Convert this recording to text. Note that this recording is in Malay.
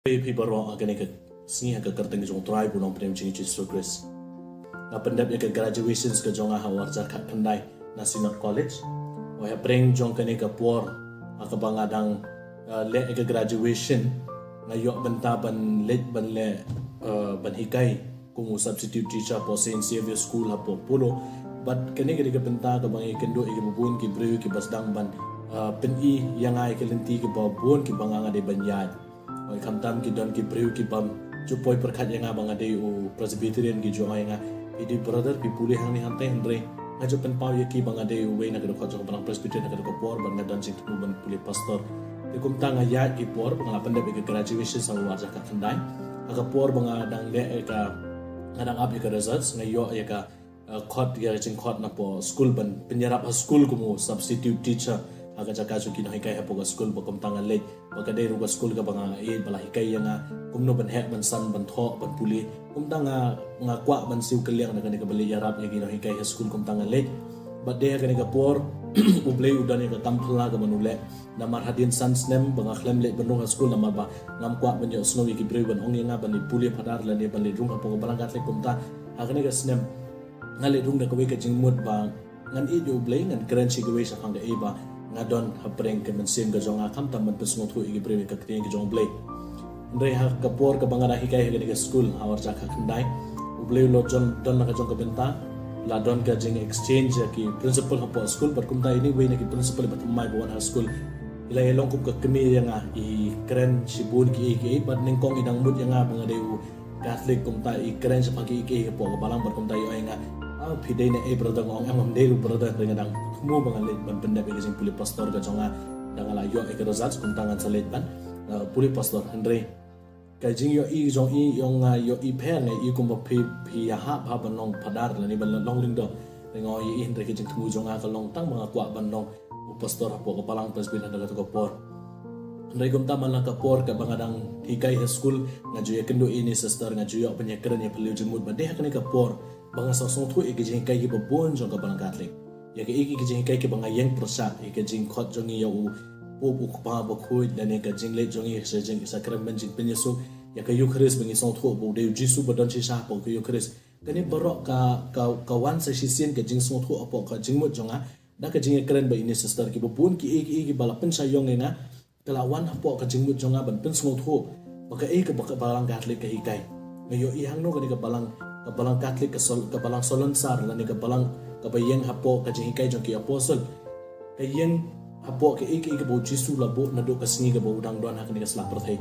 Pi baro agane ka singi ka karteng jong try bu nong prem jingi Jesus Christ. Na pendap ya ka graduations ka jonga ha warja ka kandai na Sinod College. O ya preng jong kane ka por aka bangadang le ka graduation na yo benta ban let ban le ban hikai kumu substitute teacher po Saint Xavier School ha po pulo but kane ka benta ka bangi kendo e bubun ki breu ki basdang ban pen I yang ai ka lenti ki babun ki banganga de banyad. Oi kamtam ki don ki breu ki bam chupoi perkhat yang abang ade u Presbyterian ki jo ai nga idi brother pi puli hang ni hante hendre ngajo pen pau ye ki bang ade u we na ko khot bang Presbyterian na ko por ban ngadan sing tu ban puli pastor e kum tanga ya ki por bang lapan de ke graduation sang warja ka khandai aga por bang adang le ka ngadang up ka results ngayo ya ka khot ya jing khot na po school ban penyarap school kumu substitute teacher aga jaka ju ki no hikai hapo ga school ba kom tanga le ba ka deru ga school ga banga e bala hikai yang kumno ban hek ban san ban tho ban puli kum tanga nga kwa ban siu kaliang na ka bali yarap ye ki no hikai ha school kom tanga le ba de ga ka por ublei udan ga tampla ga manule na marhadin san snem banga khlem le ban school na ba ngam kwa ban yo snow ki breu ban ong yang ban ni puli phadar la ne ban le rung hapo ga balangat le kum ta aga ne ga snem ngale rung da ka we ka jingmut ba ngan I jo ublei ngan keren si ga we sa hang ga e ba ngadon hapreng ke mensim ga jonga kam tam pesngo thu igi premi ka kring ga jong blay ndre ha kapor ka bangara hikai ga school hawar ja kha khandai ublay lo jon don na ka jong ka benta la don ka jing exchange ki principal hapo school par kumta ini we na ki principal bat mai bon ha school ila yelong kup ka kemi yang I keren sibun ki but ning kong idang mut yang bang ade u Catholic kumta I keren sa pagi ki hapo balang par kumta yo nga pidai na brother ngong amam delu brother dengan dang mu bangalit ban benda be sing puli pastor ga jonga dangala yo e results kun tangan salet ban puli pastor andre ka jing yo I jong I yong yo I phe ne I kum ba phi ya ha ba ban long phadar la ni ban long ling do ngo I andre ke jing thu jonga ka long tang mga kwa ban long pastor po ko palang presbyterian daga ko por andre kum ta man ka por ka bangadang hikai school nga ju kendo ini sister nga ju yo penyekren ya pelu jemut ba de ka ni ka por banga sa song thu ike jing kai ki babon jong ka balang Catholic ya ke ike jing kai ki banga yang prasa ike jing khot jong ya u u pa ba khoi dane ka jing le jong ya se jing sacrament jing penyesu ya ka Eucharist bangi song thu bo de Jisu badon chi sa po ka Eucharist kani barok ka wan sa sisien ka jing song thu apo ka jing mo jonga da ka jing keren ba ini sister ki babon ki ike bala pen sa yong nga kala wan apo ka jing mo jonga ban pen song thu baka ike baka balang Catholic ka hikai ngayo I hang no ka balang Catholic ka balang solonsar la ni ka balang ka bayeng hapo ka jing hikai jong ki apostle ka yeng hapo ka ike bo Jisu la bo na do ka singi ka bo udang don ha ka ni ka slap prathai